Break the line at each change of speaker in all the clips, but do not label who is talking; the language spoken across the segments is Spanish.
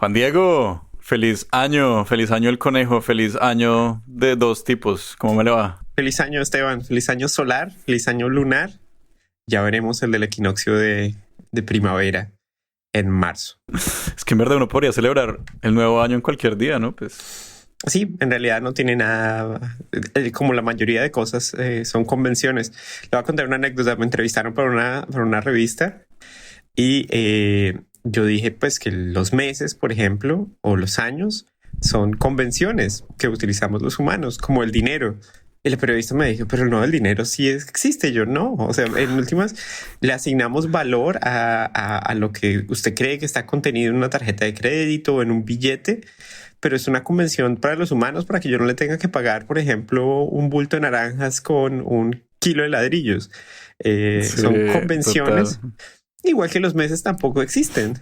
Juan Diego, feliz año el conejo, feliz año de dos tipos. ¿Cómo me le va?
Feliz año, Esteban. Feliz año solar, feliz año lunar. Ya veremos el del equinoccio de primavera en marzo.
Es que en verdad uno podría celebrar el nuevo año en cualquier día, ¿no? Pues
Sí, en realidad no tiene nada, como la mayoría de cosas son convenciones. Le voy a contar una anécdota. Me entrevistaron para una revista y yo dije pues que los meses, por ejemplo, o los años son convenciones que utilizamos los humanos, como el dinero. Y el periodista me dijo, pero no, el dinero sí existe. Yo no. O sea, en últimas le asignamos valor a lo que usted cree que está contenido en una tarjeta de crédito o en un billete, pero es una convención para los humanos para que yo no le tenga que pagar, por ejemplo, un bulto de naranjas con un kilo de ladrillos.
sí,
Son convenciones.
total.
Igual que los meses tampoco existen.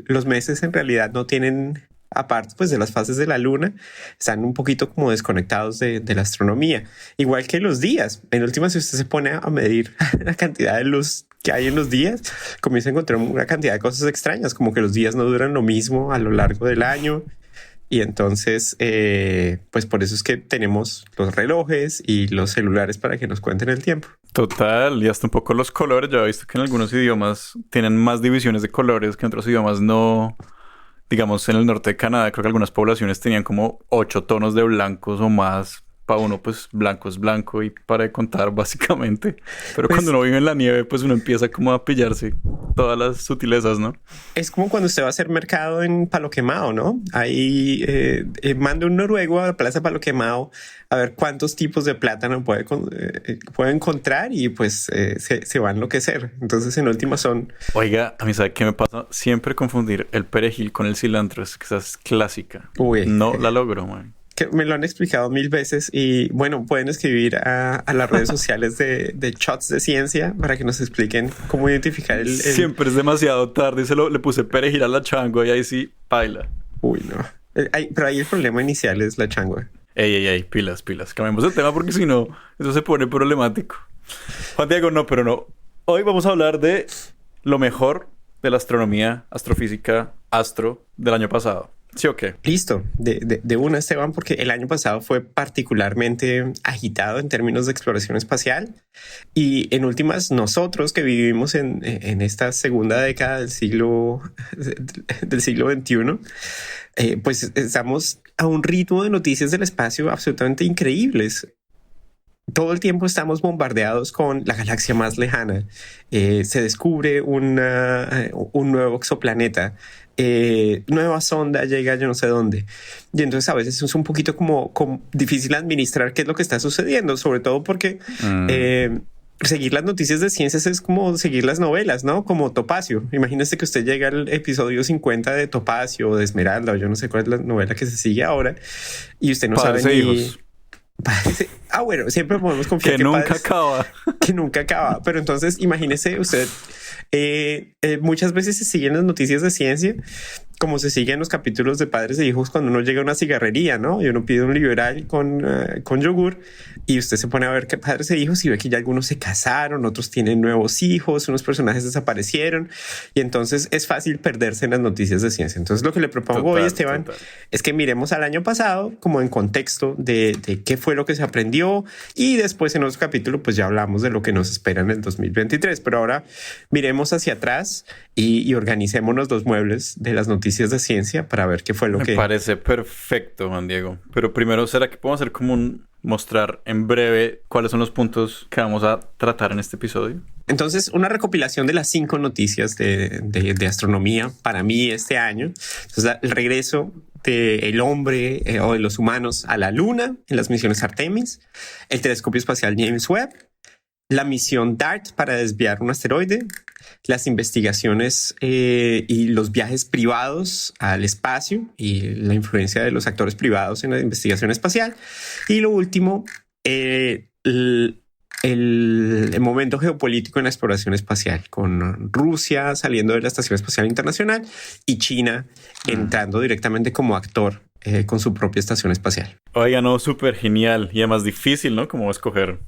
Los meses en realidad no tienen, aparte pues de las fases de la luna, están un poquito como desconectados de la astronomía. Igual que los días. En última, si usted se pone a medir la cantidad de luz que hay en los días, comienza a encontrar una cantidad de cosas extrañas, como que los días no duran lo mismo a lo largo del año. Y entonces, pues por eso es que tenemos los relojes y los celulares para que nos cuenten el tiempo.
Total, y hasta un poco los colores. Ya he visto que en algunos idiomas tienen más divisiones de colores que en otros idiomas no. Digamos, en el norte de Canadá creo que algunas poblaciones tenían como 8 tonos de blancos o más. Para uno, pues, blanco es blanco y para de contar, básicamente. Pero
Pues
cuando uno vive en la nieve, pues uno empieza como a pillarse todas las sutilezas, ¿no?
es como cuando usted va a hacer mercado en Palo Quemado, ¿no? Ahí manda un noruego a la plaza Palo Quemado a ver cuántos tipos de plátano puede encontrar y pues se va a enloquecer. Entonces, en última son...
Oiga, a mí ¿sabe qué me pasa? Siempre confundir el perejil con el cilantro. Es que esa es clásica.
Uy,
No la logro, man.
que me lo han explicado mil veces y bueno, pueden escribir a las redes sociales de Shots de Ciencia para que nos expliquen cómo identificar el...
Siempre es demasiado tarde y le puse perejil a la chango y ahí sí, paila.
Uy, no. Pero ahí el problema inicial es la changua.
Ey, pilas. Cambiemos de tema porque si no, eso se pone problemático. Juan Diego, no, pero no. Hoy vamos a hablar de lo mejor de la astronomía, astrofísica, astro del año pasado. ¿Sí o qué?
Listo, de una, Esteban, porque el año pasado fue particularmente agitado en términos de exploración espacial y en últimas nosotros que vivimos en esta segunda década del siglo XXI, pues estamos a un ritmo de noticias del espacio absolutamente increíbles. Todo el tiempo estamos bombardeados con la galaxia más lejana. Se descubre un nuevo exoplaneta. Nueva sonda llega yo no sé dónde. Y entonces a veces es un poquito como difícil administrar qué es lo que está sucediendo, sobre todo porque seguir las noticias de ciencias es como seguir las novelas, ¿no? Como Topacio. Imagínese que usted llega al episodio 50 de Topacio o de Esmeralda o yo no sé cuál es la novela que se sigue ahora y usted no
Padres
sabe
e
ni...
hijos.
Bueno, siempre podemos confiar
Que nunca
padres-
acaba.
que nunca acaba. Pero entonces imagínese usted, muchas veces se siguen las noticias de ciencia como se siguen los capítulos de Padres e Hijos cuando uno llega a una cigarrería, ¿no? Y uno pide un liberal con yogur y usted se pone a ver que Padres e Hijos y ve que ya algunos se casaron, otros tienen nuevos hijos, unos personajes desaparecieron y entonces es fácil perderse en las noticias de ciencia. Entonces lo que le propongo hoy, Esteban,
Total.
es que miremos al año pasado como en contexto de qué fue lo que se aprendió y después en otro capítulo pues ya hablamos de lo que nos espera en el 2023. Pero ahora miremos hacia atrás y organicémonos los muebles de las noticias de ciencia para ver qué fue lo
Me
que...
parece perfecto, Juan Diego. Pero primero, ¿será que podemos hacer como mostrar en breve cuáles son los puntos que vamos a tratar en este episodio?
Entonces, una recopilación de las 5 noticias de astronomía para mí este año. Entonces, el regreso del hombre o de los humanos a la luna en las misiones Artemis, el telescopio espacial James Webb, la misión DART para desviar un asteroide, las investigaciones y los viajes privados al espacio y la influencia de los actores privados en la investigación espacial. Y lo último, el momento geopolítico en la exploración espacial, con Rusia saliendo de la Estación Espacial Internacional y China entrando directamente como actor con su propia estación espacial.
Oiga, no, súper genial y además difícil, ¿no? Como escoger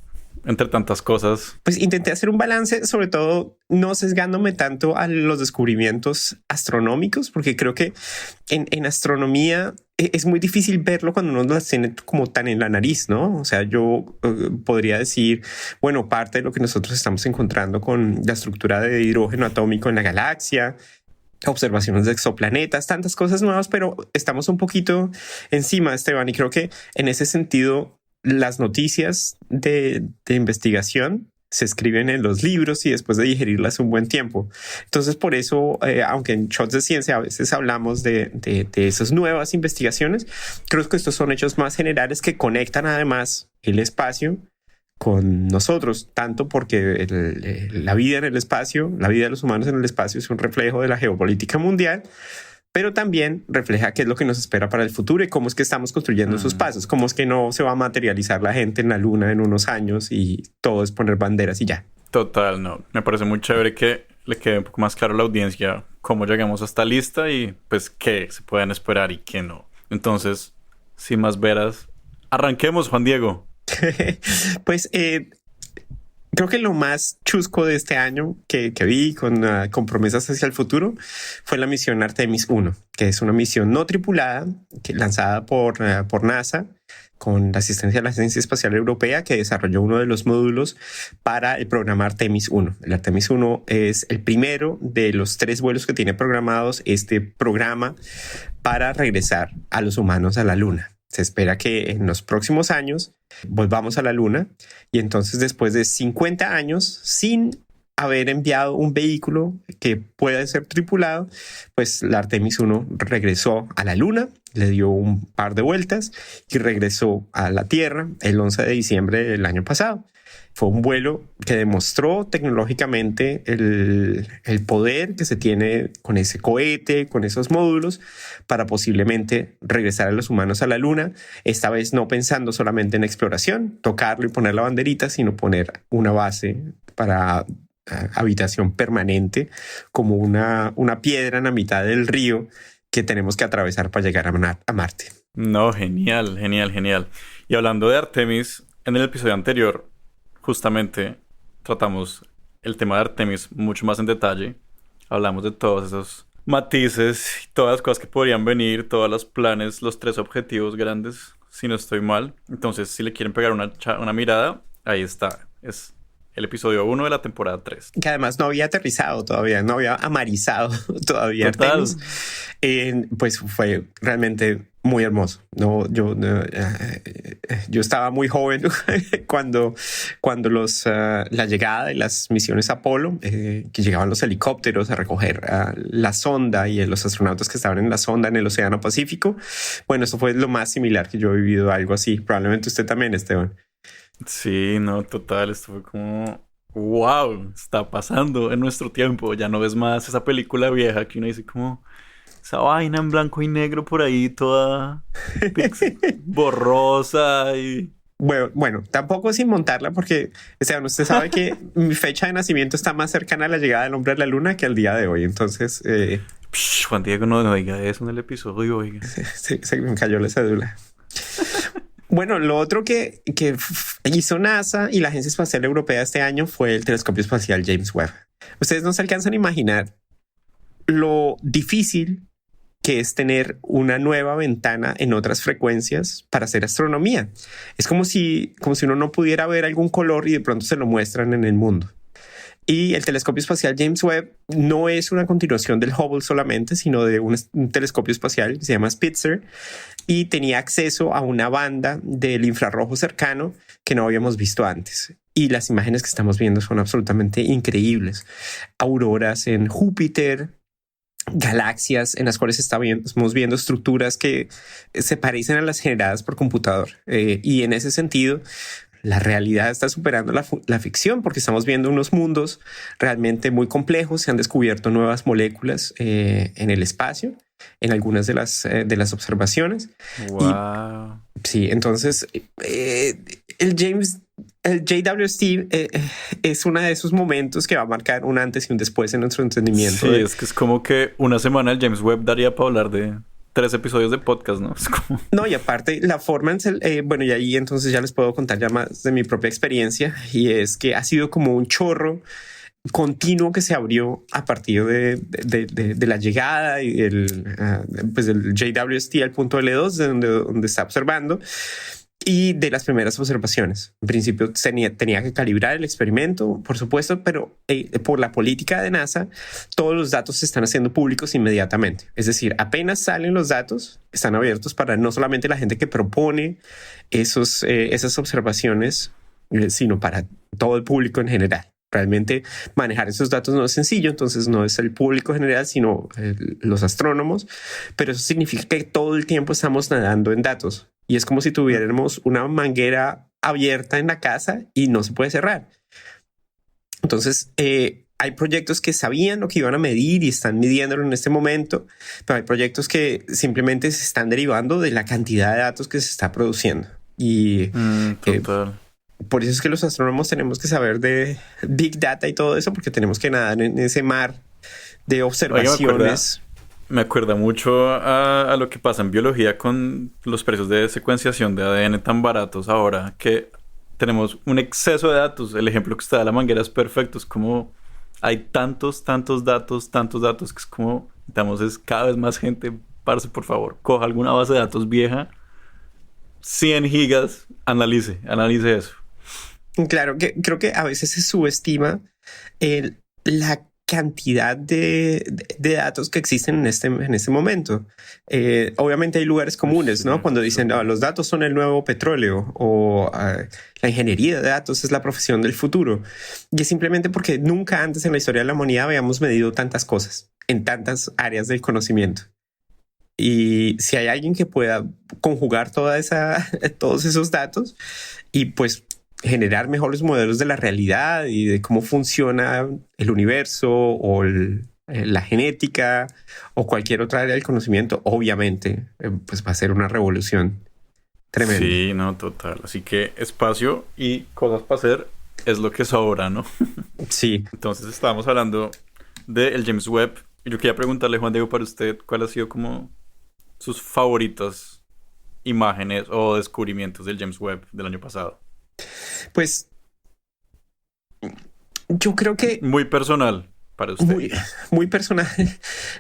entre tantas cosas.
Pues intenté hacer un balance, sobre todo no sesgándome tanto a los descubrimientos astronómicos, porque creo que en astronomía es muy difícil verlo cuando uno las tiene como tan en la nariz, ¿no? O sea, yo podría decir, bueno, parte de lo que nosotros estamos encontrando con la estructura de hidrógeno atómico en la galaxia, observaciones de exoplanetas, tantas cosas nuevas, pero estamos un poquito encima, Esteban, y creo que en ese sentido las noticias de investigación se escriben en los libros y después de digerirlas un buen tiempo. Entonces, por eso, aunque en Shots de Ciencia a veces hablamos de esas nuevas investigaciones, creo que estos son hechos más generales que conectan además el espacio con nosotros, tanto porque la vida en el espacio, la vida de los humanos en el espacio es un reflejo de la geopolítica mundial, pero también refleja qué es lo que nos espera para el futuro y cómo es que estamos construyendo esos pasos, cómo es que no se va a materializar la gente en la luna en unos años y todo es poner banderas y ya.
Total, no. Me parece muy chévere que le quede un poco más claro a la audiencia cómo llegamos a esta lista y pues qué se pueden esperar y qué no. Entonces, sin más veras, arranquemos, Juan Diego.
Pues creo que lo más chusco de este año que vi con promesas hacia el futuro fue la misión Artemis 1, que es una misión no tripulada lanzada por NASA con la asistencia de la Agencia Espacial Europea, que desarrolló uno de los módulos para el programa Artemis 1. El Artemis 1 es el primero de los 3 vuelos que tiene programados este programa para regresar a los humanos a la Luna. Se espera que en los próximos años volvamos a la Luna y entonces después de 50 años sin haber enviado un vehículo que pueda ser tripulado, pues la Artemis 1 regresó a la Luna, le dio un par de vueltas y regresó a la Tierra el 11 de diciembre del año pasado. Fue un vuelo que demostró tecnológicamente el poder que se tiene con ese cohete, con esos módulos, para posiblemente regresar a los humanos a la Luna, esta vez no pensando solamente en exploración, tocarlo y poner la banderita, sino poner una base para habitación permanente, como una piedra en la mitad del río que tenemos que atravesar para llegar a Marte.
No, genial, genial, genial. Y hablando de Artemis, en el episodio anterior justamente tratamos el tema de Artemis mucho más en detalle. Hablamos de todos esos matices, todas las cosas que podrían venir, todos los planes, los 3 objetivos grandes, si no estoy mal. Entonces, si le quieren pegar una mirada, ahí está. Es el episodio 1 de la temporada 3.
Que además no había aterrizado todavía, no había amarizado todavía Artemis. Pues fue realmente muy hermoso. Yo estaba muy joven cuando la llegada de las misiones Apolo, que llegaban los helicópteros a recoger la sonda y los astronautas que estaban en la sonda en el Océano Pacífico. Bueno, eso fue lo más similar que yo he vivido, algo así. Probablemente usted también, Esteban.
Sí, no, total, esto fue como, wow, está pasando en nuestro tiempo, ya no ves más esa película vieja que uno dice como, esa vaina en blanco y negro por ahí toda borrosa y...
Bueno, tampoco sin montarla porque, Esteban, usted sabe que mi fecha de nacimiento está más cercana a la llegada del hombre a la luna que al día de hoy, entonces...
Juan Diego, no diga eso en el episodio, oiga.
Se me cayó la cédula. Bueno, lo otro que hizo NASA y la Agencia Espacial Europea este año fue el telescopio espacial James Webb. Ustedes no se alcanzan a imaginar lo difícil que es tener una nueva ventana en otras frecuencias para hacer astronomía. Es como si uno no pudiera ver algún color y de pronto se lo muestran en el mundo. Y el telescopio espacial James Webb no es una continuación del Hubble solamente, sino de un telescopio espacial que se llama Spitzer y tenía acceso a una banda del infrarrojo cercano que no habíamos visto antes. Y las imágenes que estamos viendo son absolutamente increíbles. Auroras en Júpiter, galaxias en las cuales estamos viendo estructuras que se parecen a las generadas por computador. Y en ese sentido, la realidad está superando la ficción porque estamos viendo unos mundos realmente muy complejos. Se han descubierto nuevas moléculas en el espacio, en algunas de las observaciones.
Wow.
Y, sí, entonces el JWST es uno de esos momentos que va a marcar un antes y un después en nuestro entendimiento.
Sí, es que es como que una semana el James Webb daría para hablar de 3 episodios de podcast, ¿no? Es como...
No, y aparte la forma bueno, y ahí entonces ya les puedo contar ya más de mi propia experiencia, y es que ha sido como un chorro continuo que se abrió a partir de la llegada y pues del JWST al punto L2, donde está observando, y de las primeras observaciones. En principio tenía que calibrar el experimento, por supuesto, pero por la política de NASA, todos los datos se están haciendo públicos inmediatamente. Es decir, apenas salen los datos, están abiertos para no solamente la gente que propone esas observaciones, sino para todo el público en general. Realmente manejar esos datos no es sencillo, entonces no es el público general, sino los astrónomos, pero eso significa que todo el tiempo estamos nadando en datos. Y es como si tuviéramos una manguera abierta en la casa y no se puede cerrar. Entonces, hay proyectos que sabían lo que iban a medir y están midiéndolo en este momento, pero hay proyectos que simplemente se están derivando de la cantidad de datos que se está produciendo. Y
total.
Por eso es que los astrónomos tenemos que saber de Big Data y todo eso, porque tenemos que nadar en ese mar de observaciones.
Me acuerda mucho a lo que pasa en biología con los precios de secuenciación de ADN tan baratos ahora, que tenemos un exceso de datos. El ejemplo que usted da de la manguera es perfecto. Es como hay tantos datos, que es como necesitamos cada vez más gente. Parce, por favor, coja alguna base de datos vieja, 100 gigas, analice eso.
Claro, que creo que a veces se subestima la cantidad de datos que existen en este momento. Obviamente hay lugares comunes, ¿no? Cuando dicen los datos son el nuevo petróleo, o la ingeniería de datos es la profesión del futuro. Y es simplemente porque nunca antes en la historia de la humanidad habíamos medido tantas cosas en tantas áreas del conocimiento. Y si hay alguien que pueda conjugar todos esos datos y pues generar mejores modelos de la realidad y de cómo funciona el universo o la genética o cualquier otra área del conocimiento, obviamente pues va a ser una revolución tremenda.
Sí, no, total. Así que espacio y cosas para hacer es lo que sobra, ¿no?
Sí.
Entonces estábamos hablando del James Webb. Y yo quería preguntarle, Juan Diego, para usted, ¿cuál ha sido como sus favoritas imágenes o descubrimientos del James Webb del año pasado?
Pues yo creo que...
Muy personal para usted.
Muy personal.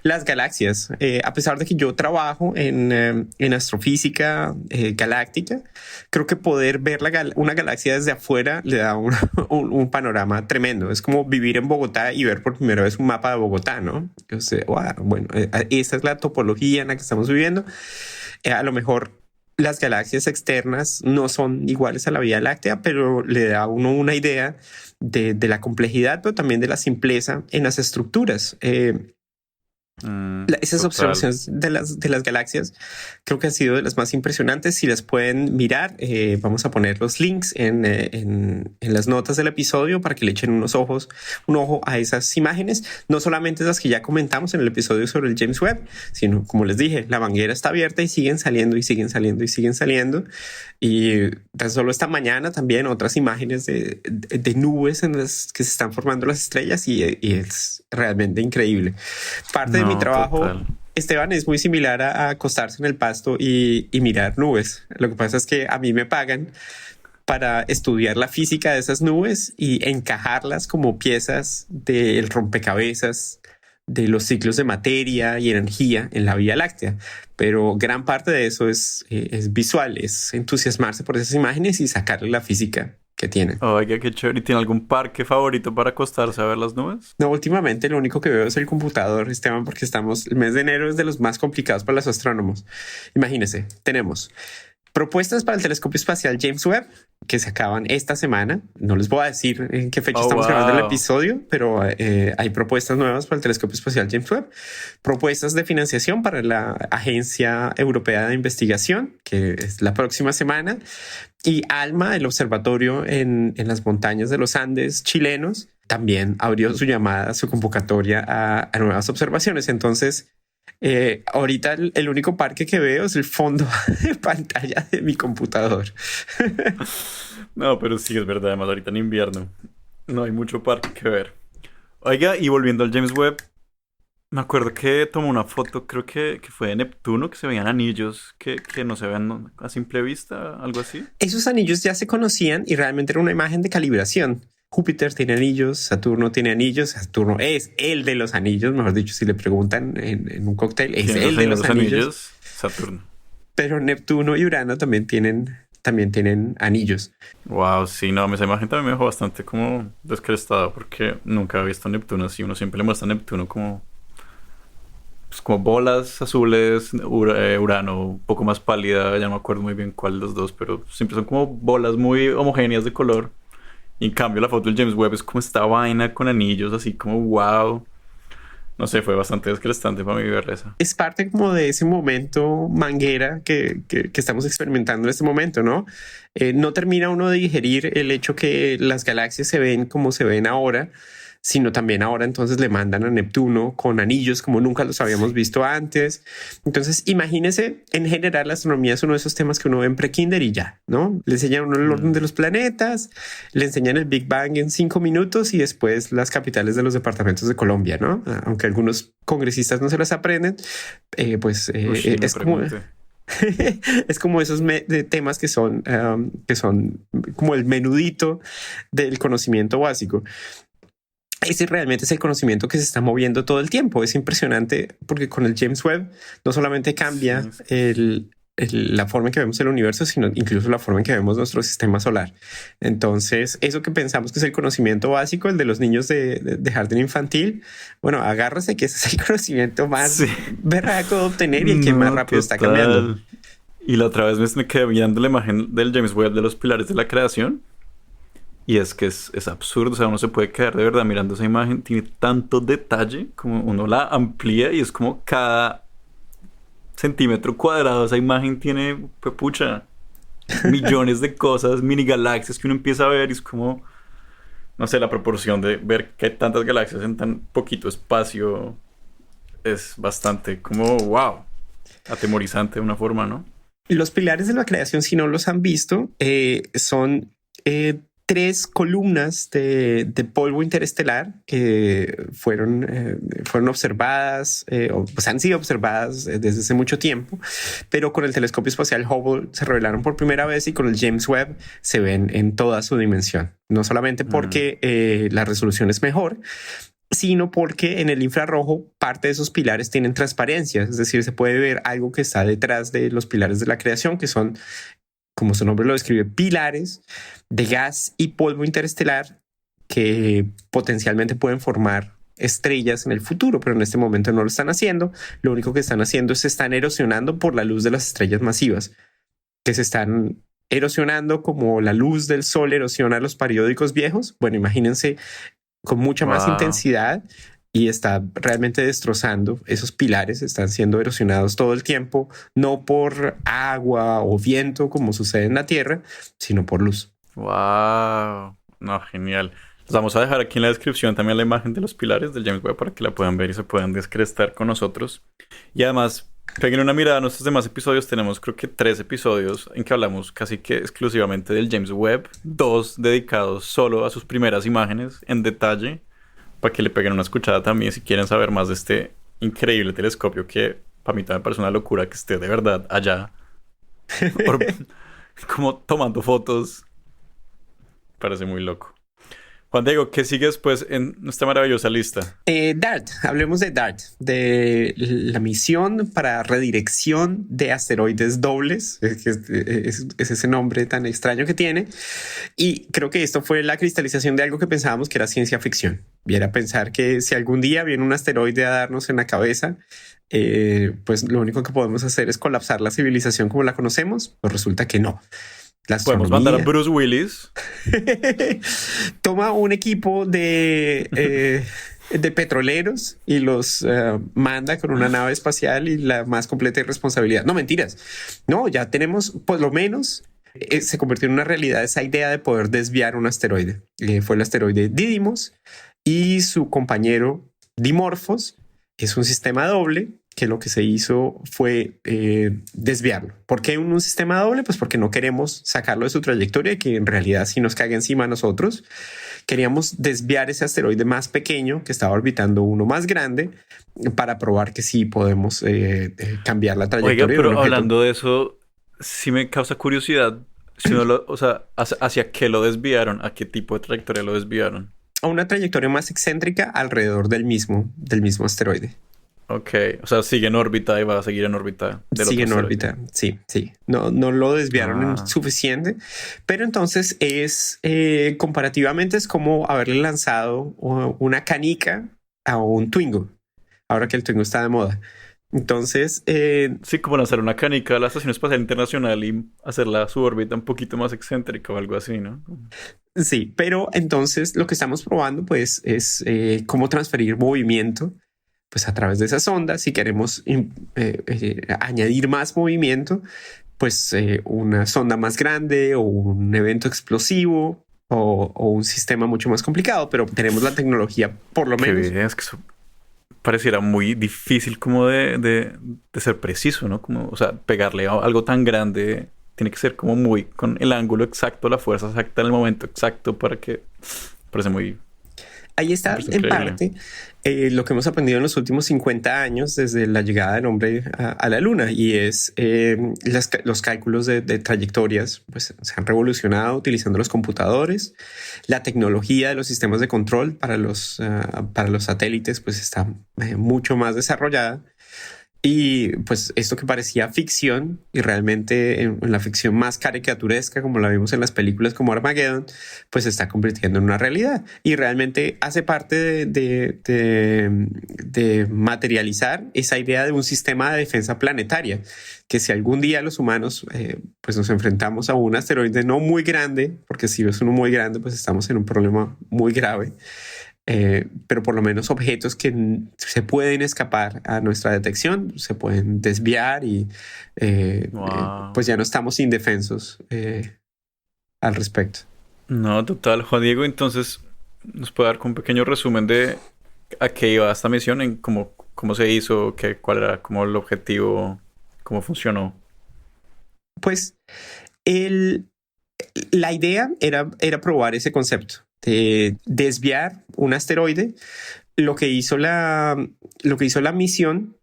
Las galaxias. A pesar de que yo trabajo en astrofísica galáctica, creo que poder ver una galaxia desde afuera le da un panorama tremendo. Es como vivir en Bogotá y ver por primera vez un mapa de Bogotá, ¿no? Yo sé, wow, bueno, esa es la topología en la que estamos viviendo. A lo mejor las galaxias externas no son iguales a la Vía Láctea, pero le da a uno una idea de la complejidad, pero también de la simpleza en las estructuras. Esas observaciones de las galaxias creo que han sido de las más impresionantes. Si las pueden mirar, vamos a poner los links en las notas del episodio para que le echen un ojo a esas imágenes. No solamente las que ya comentamos en el episodio sobre el James Webb, sino, como les dije, la manguera está abierta y siguen saliendo y siguen saliendo y siguen saliendo. Y tan solo esta mañana también otras imágenes de nubes en las que se están formando las estrellas, y es realmente increíble. Parte de mi trabajo, total, Esteban, es muy similar a acostarse en el pasto y mirar nubes. Lo que pasa es que a mí me pagan para estudiar la física de esas nubes y encajarlas como piezas del rompecabezas de los ciclos de materia y energía en la Vía Láctea. Pero gran parte de eso es visual, es entusiasmarse por esas imágenes y sacarle la física que tienen.
Oiga, qué chévere. ¿Y tiene algún parque favorito para acostarse a ver las nubes?
No, últimamente lo único que veo es el computador, Esteban, porque el mes de enero es de los más complicados para los astrónomos. Imagínense, tenemos propuestas para el telescopio espacial James Webb que se acaban esta semana. No les voy a decir en qué fecha estamos grabando el episodio, pero hay propuestas nuevas para el telescopio espacial James Webb. Propuestas de financiación para la Agencia Europea de Investigación, que es la próxima semana. Y ALMA, el observatorio en las montañas de los Andes chilenos, también abrió su convocatoria a nuevas observaciones. Entonces, ahorita el único parque que veo es el fondo de pantalla de mi computador.
No, pero sí, es verdad. Además, ahorita en invierno no hay mucho parque que ver. Oiga, y volviendo al James Webb, Me acuerdo que tomó una foto, creo que fue de Neptuno, que se veían anillos que no se ven a simple vista, algo así.
Esos anillos ya se conocían y realmente era una imagen de calibración. Júpiter tiene anillos, Saturno tiene anillos, Saturno es el de los anillos, mejor dicho, si le preguntan en un cóctel, es
¿Quién es el
el de
señor de
los
los
anillos.
anillos? Saturno.
Pero Neptuno y Urano también tienen anillos.
Wow, sí, no, esa imagen también me dejó bastante como descrestado porque nunca había visto a Neptuno así. Uno siempre le muestra a Neptuno como, pues, como bolas azules, Urano un poco más pálida, ya no me acuerdo muy bien cuál de los dos, pero siempre son como bolas muy homogéneas de color. Y en cambio la foto del James Webb es como esta vaina con anillos, así como wow. No sé, fue bastante descrestante para mí ver esa.
Es parte como de ese momento manguera que estamos experimentando en este momento, ¿no? No termina uno de digerir el hecho que las galaxias se ven como se ven ahora, sino también ahora entonces le mandan a Neptuno con anillos como nunca los habíamos visto antes. Entonces, imagínese, en general la astronomía es uno de esos temas que uno ve en prekinder y ya, ¿no? Le enseñan a uno el orden de los planetas, le enseñan el Big Bang en 5 minutos y después las capitales de los departamentos de Colombia, ¿no? Aunque algunos congresistas no se las aprenden,
Sí, me
es como...
pregunté.
Es como esos de temas que son como el menudito del conocimiento básico. Ese realmente es el conocimiento que se está moviendo todo el tiempo. Es impresionante porque con el James Webb no solamente
Sí,
cambia la forma en que vemos el universo, sino incluso la forma en que vemos nuestro sistema solar. Entonces, eso que pensamos que es el conocimiento básico, el de los niños de jardín infantil, bueno, agárrese que ese es el conocimiento más
sí.
berraco de obtener y el que más
No,
rápido está cambiando.
total. Y la otra vez me quedé mirando la imagen del James Webb de los pilares de la creación. Y es que es absurdo, o sea, uno se puede quedar de verdad mirando esa imagen. Tiene tanto detalle, como uno la amplía y es como cada centímetro cuadrado de esa imagen tiene, pues, pucha, millones de cosas, mini galaxias que uno empieza a ver y es como, no sé, la proporción de ver que hay tantas galaxias en tan poquito espacio es bastante como, wow, atemorizante de una forma, ¿no?
Los pilares de la creación, si no los han visto, son tres columnas de polvo interestelar que fueron observadas o pues han sido observadas desde hace mucho tiempo, pero con el telescopio espacial Hubble se revelaron por primera vez y con el James Webb se ven en toda su dimensión. No solamente
Mm.
porque la resolución es mejor, sino porque en el infrarrojo parte de esos pilares tienen transparencia, es decir, se puede ver algo que está detrás de los pilares de la creación, que son, como su nombre lo describe, pilares de gas y polvo interestelar que potencialmente pueden formar estrellas en el futuro, pero en este momento no lo están haciendo. Lo único que están haciendo es se están erosionando por la luz de las estrellas masivas, que se están erosionando como la luz del sol erosiona los periódicos viejos. Bueno, imagínense con mucha más
Wow.
intensidad y está realmente destrozando. Esos pilares están siendo erosionados todo el tiempo, no por agua o viento como sucede en la Tierra, sino por luz.
Wow. No, genial. Les vamos a dejar aquí en la descripción también la imagen de los pilares del James Webb para que la puedan ver y se puedan descrestar con nosotros. Y además, peguen una mirada a nuestros demás episodios. Tenemos creo que 3 episodios en que hablamos casi que exclusivamente del James Webb. 2 dedicados solo a sus primeras imágenes en detalle. Para que le peguen una escuchada también si quieren saber más de este increíble telescopio que para mí también parece una locura que esté de verdad allá. Or- como tomando fotos. Parece muy loco. Juan Diego, ¿qué sigue después en nuestra maravillosa lista?
DART, hablemos de DART, de la misión para redirección de asteroides dobles, es ese nombre tan extraño que tiene. Y creo que esto fue la cristalización de algo que pensábamos que era ciencia ficción. Y era pensar que si algún día viene un asteroide a darnos en la cabeza, pues lo único que podemos hacer es colapsar la civilización como la conocemos. Pues resulta que no. La
Podemos mandar a
astronomía
Bruce Willis.
toma un equipo de petroleros y los manda con una nave espacial y la más completa irresponsabilidad. No, mentiras. No, ya tenemos, por lo menos, se convirtió en una realidad esa idea de poder desviar un asteroide. Fue el asteroide Didymos y su compañero Dimorphos. Es un sistema doble que lo que se hizo fue desviarlo. ¿Por qué un sistema doble? Pues porque no queremos sacarlo de su trayectoria y que en realidad si nos caiga encima a nosotros. Queríamos desviar ese asteroide más pequeño que estaba orbitando uno más grande para probar que sí podemos cambiar la trayectoria.
Oiga,
de un
pero
objeto.
hablando de eso, sí me causa curiosidad. Si uno o sea, ¿hacia qué lo desviaron? ¿A qué tipo de trayectoria lo desviaron?
A una trayectoria más excéntrica alrededor del mismo asteroide.
Ok, o sea, sigue en órbita y va a seguir en órbita.
Sigue en órbita, sí. No lo desviaron suficiente, pero entonces es comparativamente es como haberle lanzado una canica a un Twingo, ahora que el Twingo está de moda. Entonces...
sí, como lanzar una canica a la Estación Espacial Internacional y hacerla su órbita un poquito más excéntrica o algo así, ¿no?
Sí, pero entonces lo que estamos probando pues es cómo transferir movimiento pues a través de esa sonda. Si queremos añadir más movimiento, pues una sonda más grande o un evento explosivo o un sistema mucho más complicado, pero tenemos la tecnología por lo menos.
Es que eso pareciera muy difícil como de ser preciso, ¿no? Como, o sea, pegarle a algo tan grande tiene que ser como muy con el ángulo exacto, la fuerza exacta en el momento exacto para que parece muy...
Ahí está en parte lo que hemos aprendido en los últimos 50 años desde la llegada del hombre a la luna, y es los cálculos de trayectorias pues, se han revolucionado utilizando los computadores. La tecnología de los sistemas de control para los satélites pues, está mucho más desarrollada. Y pues esto que parecía ficción y realmente en la ficción más caricaturesca como la vimos en las películas como Armageddon, pues se está convirtiendo en una realidad y realmente hace parte de materializar esa idea de un sistema de defensa planetaria, que si algún día los humanos pues nos enfrentamos a un asteroide no muy grande, porque si es uno muy grande pues estamos en un problema muy grave. Pero por lo menos objetos que se pueden escapar a nuestra detección, se pueden desviar y pues ya no estamos indefensos al respecto.
No, total. Juan Diego, entonces, ¿nos puede dar un pequeño resumen de a qué iba esta misión, en cómo se hizo, cuál era como el objetivo, cómo funcionó?
Pues la idea era probar ese concepto de desviar un asteroide. Lo que hizo la misión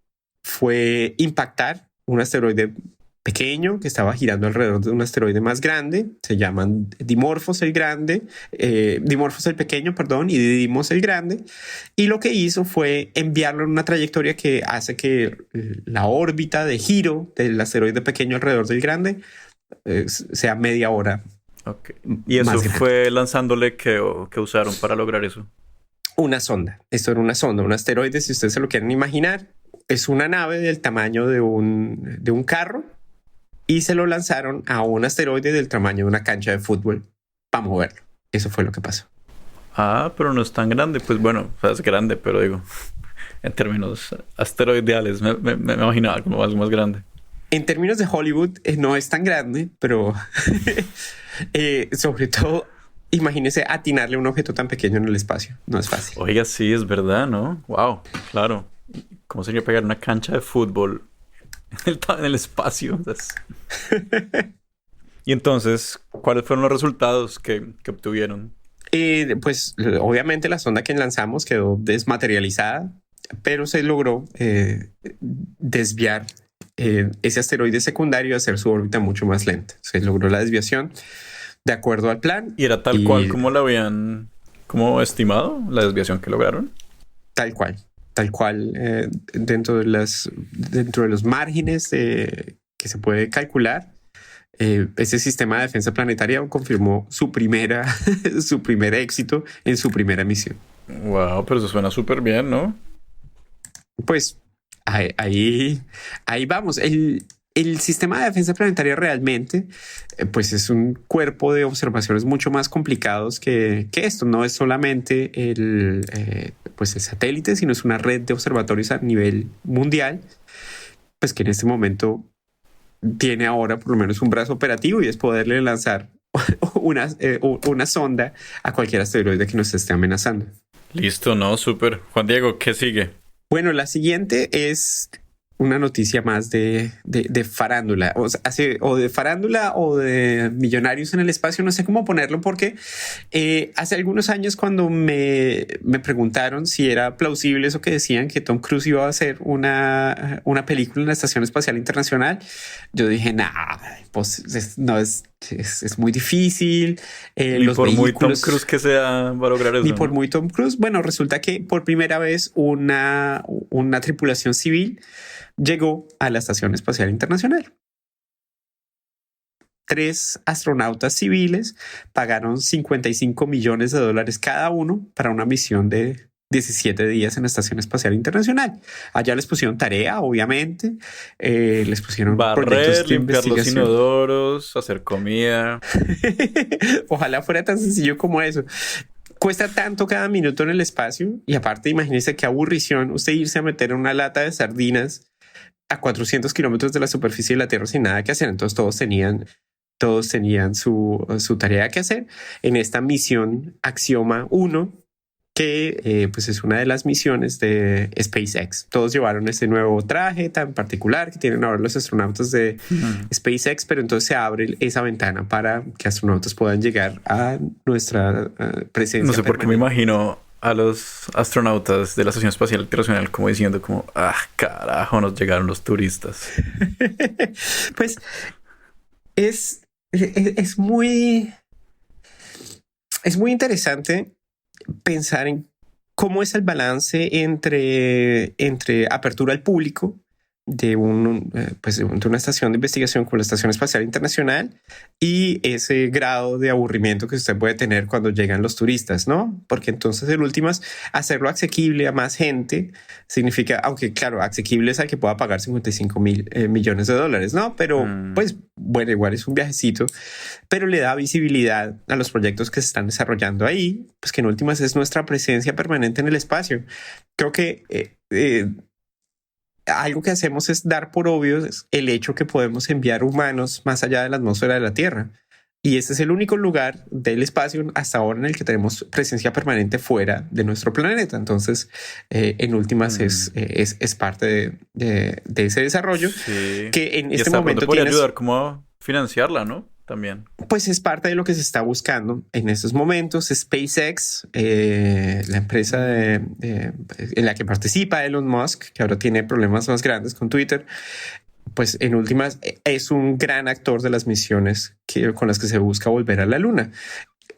fue impactar un asteroide pequeño que estaba girando alrededor de un asteroide más grande. Se llaman Dimorphos el grande, Dimorphos el pequeño, perdón, y Didymos el grande. Y lo que hizo fue enviarlo en una trayectoria que hace que la órbita de giro del asteroide pequeño alrededor del grande sea media hora.
Okay. ¿Y eso fue lanzándole que usaron para lograr eso?
Una sonda. Esto era una sonda, un asteroide, si ustedes se lo quieren imaginar, es una nave del tamaño de un carro y se lo lanzaron a un asteroide del tamaño de una cancha de fútbol para moverlo. Eso fue lo que pasó.
Ah, pero no es tan grande. Pues bueno, es grande, pero digo, en términos asteroidales, me imaginaba como algo más grande.
En términos de Hollywood, no es tan grande, pero sobre todo, imagínese atinarle a un objeto tan pequeño en el espacio. No es fácil.
Oiga, sí, es verdad, ¿no? Wow, claro. ¿Cómo sería pegar una cancha de fútbol en el espacio? Y entonces, ¿cuáles fueron los resultados que obtuvieron?
Pues obviamente la sonda que lanzamos quedó desmaterializada, pero se logró desviar ese asteroide secundario a hacer su órbita mucho más lenta. Se logró la desviación de acuerdo al plan.
¿Y era tal cual como lo habían estimado, la desviación que lograron?
Tal cual, dentro de los márgenes que se puede calcular. Ese sistema de defensa planetaria confirmó su primer éxito en su primera misión.
Wow, pero eso suena súper bien, ¿no?
Pues ahí vamos. El sistema de defensa planetaria realmente pues es un cuerpo de observaciones mucho más complicados que esto. No es solamente el satélite, sino es una red de observatorios a nivel mundial, pues que en este momento tiene ahora por lo menos un brazo operativo y es poderle lanzar una sonda a cualquier asteroide que nos esté amenazando.
Listo, no, súper. Juan Diego, ¿qué sigue?
Bueno, la siguiente es una noticia más de farándula, o sea, o de farándula o de millonarios en el espacio, no sé cómo ponerlo, porque hace algunos años cuando me preguntaron si era plausible eso que decían que Tom Cruise iba a hacer una película en la Estación Espacial Internacional, yo dije, nah, pues no es muy difícil.
Ni
Los
por muy Tom
vehículos,
Cruise que sea, va a lograr
ni
eso,
por
¿no?
muy Tom Cruise. Bueno, resulta que por primera vez una tripulación civil llegó a la Estación Espacial Internacional. 3 astronautas civiles pagaron $55 millones cada uno para una misión de 17 días en la Estación Espacial Internacional. Allá les pusieron tarea, obviamente, les pusieron
Barrer,
proyectos de
limpiar los
investigación.
inodoros, hacer comida.
Ojalá fuera tan sencillo como eso. Cuesta tanto cada minuto en el espacio y aparte imagínese qué aburrición usted irse a meter en una lata de sardinas a 400 kilómetros de la superficie de la Tierra sin nada que hacer. Entonces todos tenían su tarea que hacer en esta misión Axioma 1, que pues es una de las misiones de SpaceX. Todos llevaron ese nuevo traje tan particular que tienen ahora los astronautas de SpaceX, pero entonces se abre esa ventana para que astronautas puedan llegar a nuestra presencia.
No sé por qué me
permanente.
imagino a los astronautas de la Estación Espacial Internacional como diciendo como, ah, carajo, nos llegaron los turistas.
Pues es muy, es muy interesante pensar en cómo es el balance entre apertura al público pues de una estación de investigación como la Estación Espacial Internacional y ese grado de aburrimiento que usted puede tener cuando llegan los turistas, ¿no? Porque entonces, en últimas, hacerlo asequible a más gente significa, aunque claro, asequible es al que pueda pagar 55 mil millones de dólares, ¿no? Pero
Mm.
pues bueno, igual es un viajecito, pero le da visibilidad a los proyectos que se están desarrollando ahí, pues que en últimas es nuestra presencia permanente en el espacio. Creo que algo que hacemos es dar por obvio el hecho que podemos enviar humanos más allá de la atmósfera de la Tierra. Y este es el único lugar del espacio hasta ahora en el que tenemos presencia permanente fuera de nuestro planeta. Entonces, en últimas,
Mm.
es parte de ese desarrollo
Sí.
que en
Y
este
hasta de pronto
momento
podría
tienes.
ayudar como a financiarla, ¿no? También.
Pues es parte de lo que se está buscando en estos momentos. SpaceX, la empresa en la que participa Elon Musk, que ahora tiene problemas más grandes con Twitter, pues en últimas es un gran actor de las misiones con las que se busca volver a la Luna.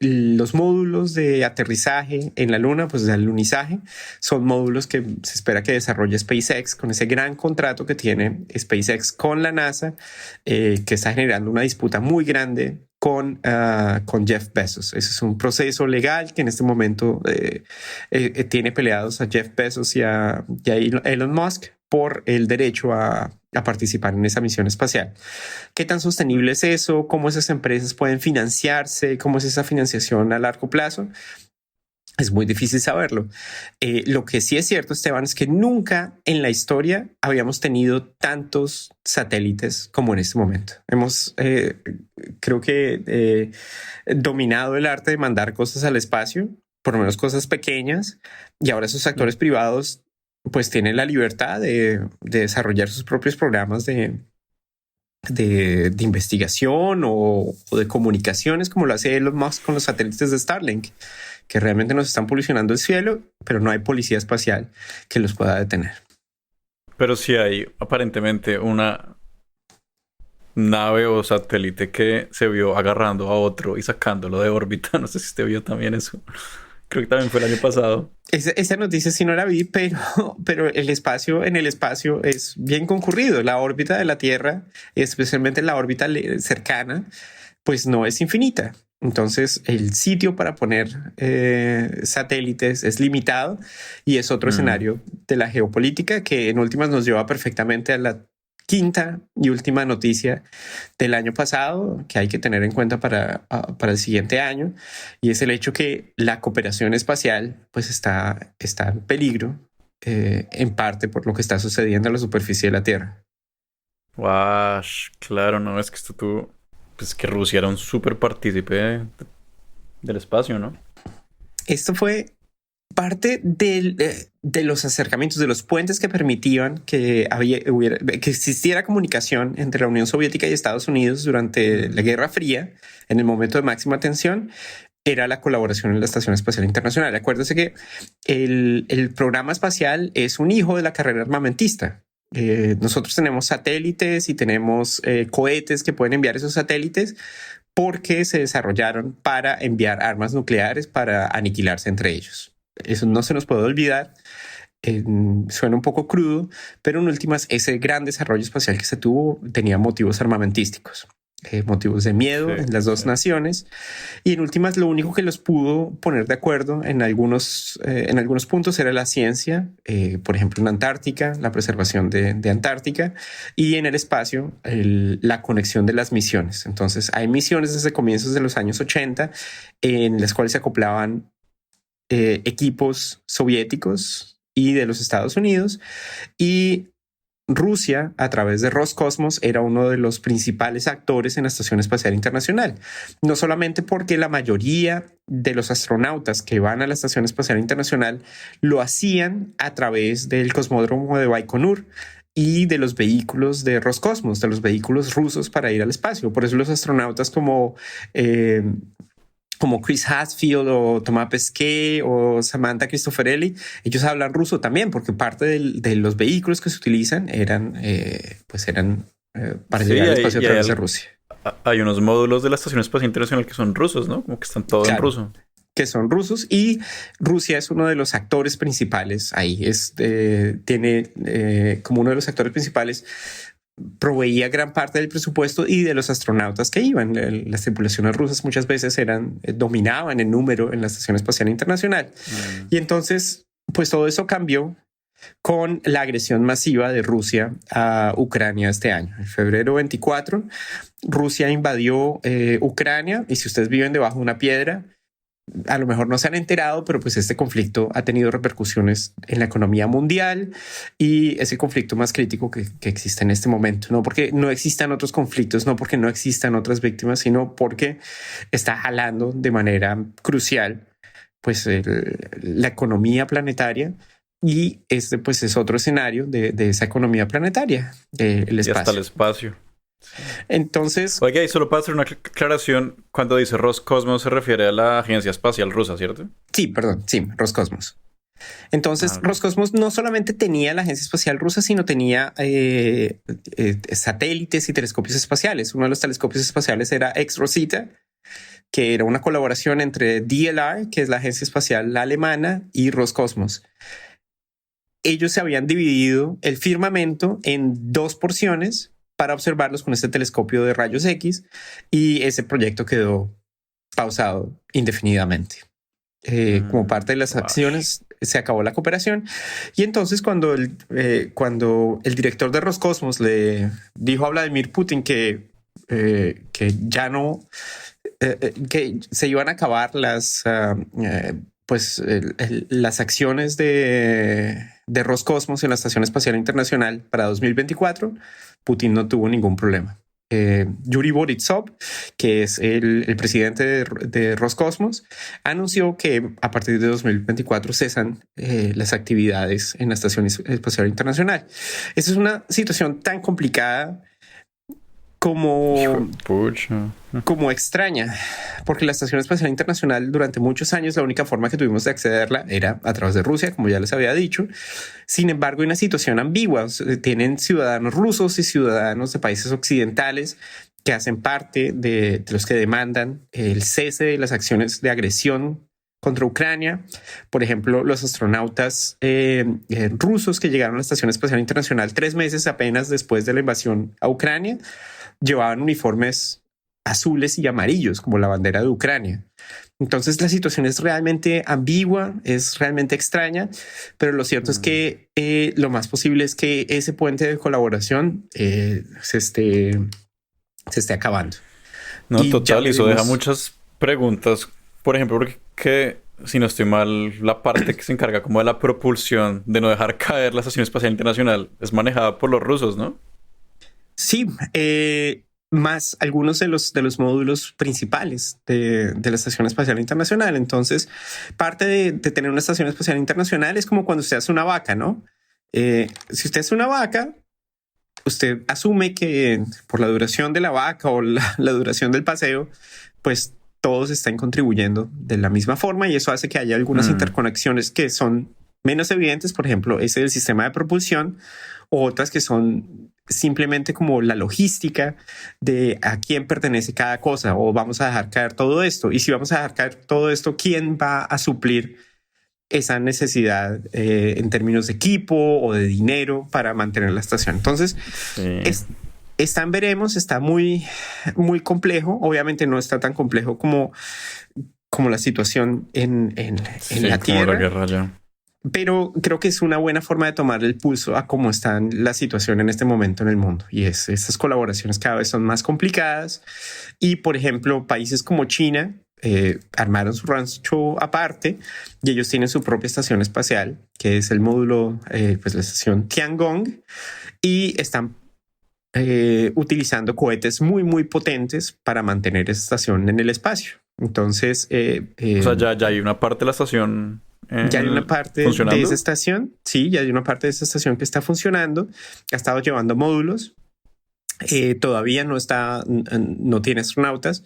Los módulos de aterrizaje en la Luna, pues de alunizaje, son módulos que se espera que desarrolle SpaceX con ese gran contrato que tiene SpaceX con la NASA, que está generando una disputa muy grande con Jeff Bezos. Ese es un proceso legal que en este momento tiene peleados a Jeff Bezos y a Elon Musk por el derecho a participar en esa misión espacial. ¿Qué tan sostenible es eso? ¿Cómo esas empresas pueden financiarse? ¿Cómo es esa financiación a largo plazo? Es muy difícil saberlo. Lo que sí es cierto, Esteban, es que nunca en la historia habíamos tenido tantos satélites como en este momento. Hemos, creo que, dominado el arte de mandar cosas al espacio, por lo menos cosas pequeñas, y ahora esos actores privados pues tienen la libertad de desarrollar sus propios programas de investigación o de comunicaciones, como lo hace Elon Musk con los satélites de Starlink, que realmente nos están polucionando el cielo, pero no hay policía espacial que los pueda detener.
Pero sí hay aparentemente una nave o satélite que se vio agarrando a otro y sacándolo de órbita. No sé si usted vio también eso. Creo que también fue el año pasado.
Esa noticia sí no la vi, pero en el espacio es bien concurrido. La órbita de la Tierra, especialmente la órbita cercana, pues no es infinita. Entonces el sitio para poner satélites es limitado y es otro escenario de la geopolítica que en últimas nos lleva perfectamente a la quinta y última noticia del año pasado que hay que tener en cuenta para el siguiente año, y es el hecho que la cooperación espacial pues está en peligro, en parte por lo que está sucediendo en la superficie de la Tierra.
Wash, claro, no, es que esto tuvo. Pues que Rusia era un súper partícipe del espacio, ¿no?
Esto fue Parte de los acercamientos, de los puentes que permitían que existiera comunicación entre la Unión Soviética y Estados Unidos durante la Guerra Fría, en el momento de máxima tensión, era la colaboración en la Estación Espacial Internacional. Acuérdese que el programa espacial es un hijo de la carrera armamentista. Nosotros tenemos satélites y tenemos cohetes que pueden enviar esos satélites porque se desarrollaron para enviar armas nucleares para aniquilarse entre ellos. Eso no se nos puede olvidar. Suena un poco crudo, pero en últimas ese gran desarrollo espacial que se tuvo tenía motivos armamentísticos, motivos de miedo en las dos naciones, y en últimas lo único que los pudo poner de acuerdo en algunos puntos era la ciencia, por ejemplo en Antártica, la preservación de Antártica, y en el espacio la conexión de las misiones. Entonces hay misiones desde comienzos de los años 80 en las cuales se acoplaban equipos soviéticos y de los Estados Unidos, y Rusia, a través de Roscosmos, era uno de los principales actores en la Estación Espacial Internacional. No solamente porque la mayoría de los astronautas que van a la Estación Espacial Internacional lo hacían a través del cosmódromo de Baikonur y de los vehículos de Roscosmos, de los vehículos rusos para ir al espacio. Por eso los astronautas como Chris Hadfield o Thomas Pesquet o Samantha Cristoforelli, ellos hablan ruso también, porque parte de los vehículos que se utilizan eran para llegar al espacio a través de Rusia.
Hay unos módulos de la Estación Espacial Internacional que son rusos, ¿no? Como que están todos en ruso.
Que son rusos, y Rusia es uno de los actores principales ahí. Tiene como uno de los actores principales, proveía gran parte del presupuesto y de los astronautas que iban. Las tripulaciones rusas muchas veces dominaban el número en la Estación Espacial Internacional. Y entonces, pues todo eso cambió con la agresión masiva de Rusia a Ucrania este año. En febrero 24, Rusia invadió Ucrania, y si ustedes viven debajo de una piedra, a lo mejor no se han enterado, pero pues este conflicto ha tenido repercusiones en la economía mundial, y es el conflicto más crítico que existe en este momento. No porque no existan otros conflictos, no porque no existan otras víctimas, sino porque está jalando de manera crucial pues la economía planetaria, y este pues es otro escenario de esa economía planetaria, el espacio.
Y hasta el espacio.
Entonces,
oiga, y solo para hacer una aclaración, cuando dice Roscosmos se refiere a la Agencia Espacial Rusa, ¿cierto?
Sí, Roscosmos. Entonces, Roscosmos no solamente tenía la Agencia Espacial Rusa, sino tenía satélites y telescopios espaciales. Uno de los telescopios espaciales era X-Rosita, que era una colaboración entre DLR, que es la Agencia Espacial Alemana, y Roscosmos. Ellos se habían dividido el firmamento en dos porciones para observarlos con este telescopio de rayos X, y ese proyecto quedó pausado indefinidamente. Como parte de las acciones se acabó la cooperación, y entonces cuando el director de Roscosmos le dijo a Vladimir Putin que ya no, que se iban a acabar las acciones de Roscosmos en la Estación Espacial Internacional para 2024, Putin no tuvo ningún problema. Yuri Borisov, que es el presidente de Roscosmos, anunció que a partir de 2024 cesan las actividades en la Estación Espacial Internacional. Esa es una situación tan complicada como extraña, porque la Estación Espacial Internacional durante muchos años la única forma que tuvimos de accederla era a través de Rusia, como ya les había dicho. Sin embargo, hay una situación ambigua. Tienen ciudadanos rusos y ciudadanos de países occidentales que hacen parte de los que demandan el cese de las acciones de agresión contra Ucrania. Por ejemplo, los astronautas rusos que llegaron a la Estación Espacial Internacional 3 meses apenas después de la invasión a Ucrania llevaban uniformes azules y amarillos como la bandera de Ucrania. Entonces la situación es realmente ambigua, es realmente extraña, pero lo cierto es que lo más posible es que ese puente de colaboración se esté acabando.
No, y total, eso deja muchas preguntas. Por ejemplo, porque si no estoy mal, la parte que se encarga como de la propulsión, de no dejar caer la Estación Espacial Internacional, es manejada por los rusos, ¿no?
Sí, más algunos de los módulos principales de la Estación Espacial Internacional. Entonces, parte de tener una Estación Espacial Internacional es como cuando usted hace una vaca, ¿no? Si usted hace una vaca, usted asume que por la duración de la vaca o la duración del paseo, pues todos están contribuyendo de la misma forma, y eso hace que haya algunas interconexiones que son menos evidentes. Por ejemplo, ese del sistema de propulsión, o otras que son simplemente como la logística de a quién pertenece cada cosa, o vamos a dejar caer todo esto. Y si vamos a dejar caer todo esto, ¿quién va a suplir esa necesidad en términos de equipo o de dinero para mantener la estación? Entonces, está en veremos, está muy, muy complejo. Obviamente no está tan complejo como la situación en la Tierra.
La guerra ya.
Pero creo que es una buena forma de tomar el pulso a cómo está la situación en este momento en el mundo. Y estas colaboraciones cada vez son más complicadas. Y, por ejemplo, países como China armaron su rancho aparte, y ellos tienen su propia estación espacial, que es el módulo, pues la estación Tiangong, y están utilizando cohetes muy, muy potentes para mantener esa estación en el espacio. Entonces,
o sea, ya hay una parte de la estación.
Ya hay una parte de esa estación. Sí, ya hay una parte de esa estación que está funcionando. Ha estado llevando módulos. Todavía no tiene astronautas,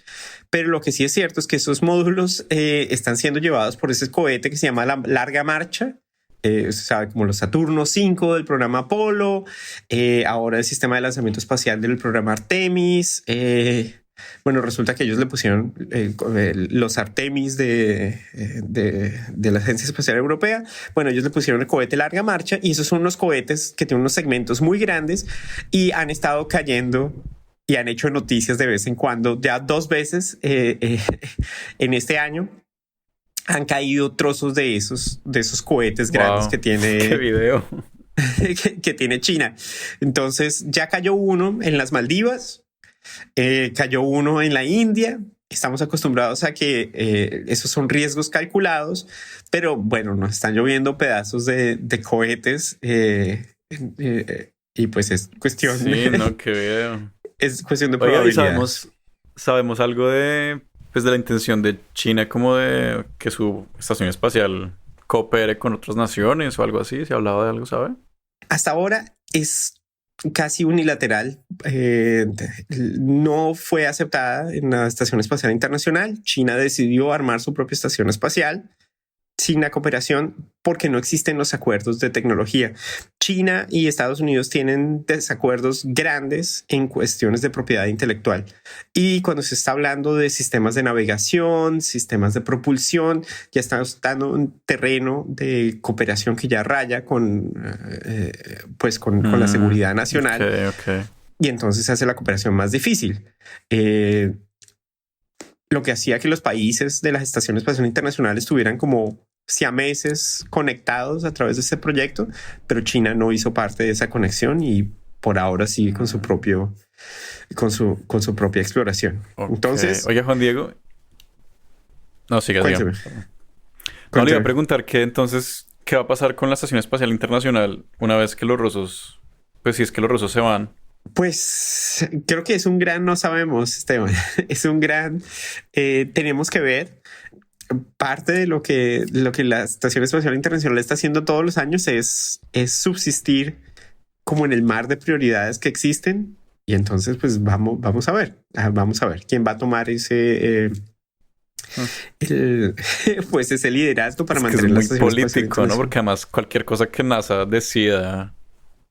pero lo que sí es cierto es que esos módulos están siendo llevados por ese cohete que se llama la Larga Marcha. Se sabe como los Saturno 5 del programa Apolo, ahora el sistema de lanzamiento espacial del programa Artemis. Bueno, resulta que ellos le pusieron los Artemis de la Agencia Espacial Europea. Bueno, ellos le pusieron el cohete Larga Marcha, y esos son unos cohetes que tienen unos segmentos muy grandes y han estado cayendo y han hecho noticias de vez en cuando. Ya 2 veces en este año han caído trozos de esos cohetes grandes que tiene.
¡Qué video!
que tiene China. Entonces ya cayó uno en las Maldivas. Cayó uno en la India. Estamos acostumbrados a que esos son riesgos calculados, pero bueno, nos están lloviendo pedazos de cohetes y pues es cuestión.
Sí, no, qué video.
Es cuestión de probabilidad.
Oiga, sabemos algo de la intención de China, como de que su estación espacial coopere con otras naciones o algo así. ¿Se ha hablado de algo, sabe?
Hasta ahora es casi unilateral. No fue aceptada en la Estación Espacial Internacional. China decidió armar su propia estación espacial sin la cooperación, porque no existen los acuerdos de tecnología. China y Estados Unidos tienen desacuerdos grandes en cuestiones de propiedad intelectual. Y cuando se está hablando de sistemas de navegación, sistemas de propulsión, ya estamos dando un terreno de cooperación que ya raya con la seguridad nacional.
Okay.
Y entonces se hace la cooperación más difícil. Lo que hacía que los países de las estaciones espaciales internacionales estuvieran como siameses conectados a través de este proyecto, pero China no hizo parte de esa conexión y por ahora sigue con su propia exploración.
Okay.
Entonces,
oye, Juan Diego, no sigas. No, le iba a preguntar qué va a pasar con la Estación Espacial Internacional una vez que los rusos, pues si es que los rusos se van.
Pues creo que es un gran no sabemos, Esteban. Es un gran tenemos que ver. Parte de lo que la Estación Espacial Internacional está haciendo todos los años es subsistir como en el mar de prioridades que existen. Y entonces, pues vamos a ver quién va a tomar ese liderazgo para mantener la Estación
Espacial. Es muy político, ¿no? Porque además cualquier cosa que NASA decida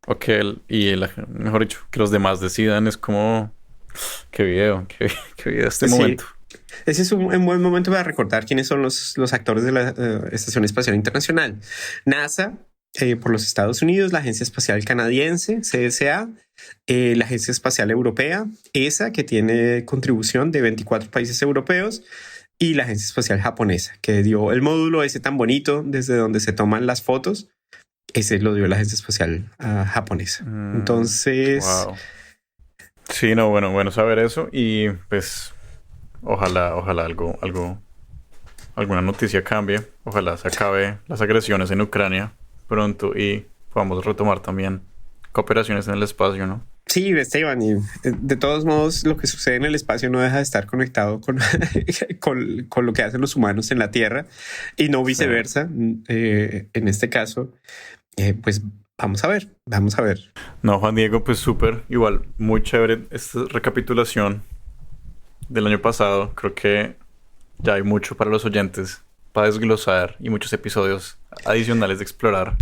mejor dicho, que los demás decidan es como qué video este momento.
Ese es un buen momento para recordar quiénes son los actores de la Estación Espacial Internacional. NASA, por los Estados Unidos, la Agencia Espacial Canadiense, CSA, la Agencia Espacial Europea, ESA, que tiene contribución de 24 países europeos, y la Agencia Espacial Japonesa, que dio el módulo ese tan bonito desde donde se toman las fotos. Ese lo dio la Agencia Espacial Japonesa. Entonces...
Wow. Sí, no, bueno saber eso. Y pues ojalá alguna noticia cambie. Ojalá se acabe las agresiones en Ucrania pronto y podamos retomar también cooperaciones en el espacio, ¿no?
Sí, Esteban, y de todos modos lo que sucede en el espacio no deja de estar conectado con, con lo que hacen los humanos en la Tierra y no
Sí.
viceversa. En este caso, pues vamos a ver, vamos a ver.
No, Juan Diego, pues súper, igual, muy chévere esta recapitulación del año pasado. Creo que ya hay mucho para los oyentes para desglosar y muchos episodios adicionales de explorar.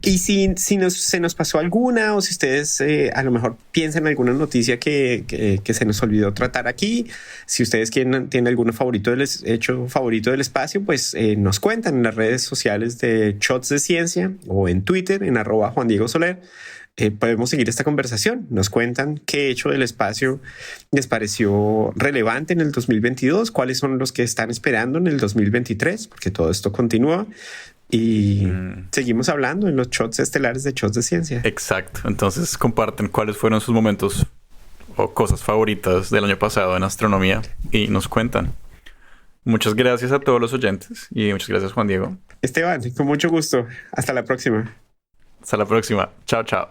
Y si se nos pasó alguna o si ustedes a lo mejor piensan en alguna noticia que se nos olvidó tratar aquí, si ustedes tienen algún favorito hecho favorito del espacio, pues nos cuentan en las redes sociales de Shots de Ciencia o en Twitter en @JuanDiegoSoler. Podemos seguir esta conversación. Nos cuentan qué hecho del espacio les pareció relevante en el 2022, cuáles son los que están esperando en el 2023, porque todo esto continúa. Y seguimos hablando en los shots estelares de Shots de Ciencia.
Exacto. Entonces comparten cuáles fueron sus momentos o cosas favoritas del año pasado en astronomía y nos cuentan. Muchas gracias a todos los oyentes y muchas gracias, Juan Diego.
Esteban, con mucho gusto. Hasta la próxima.
Hasta la próxima. Chao, chao.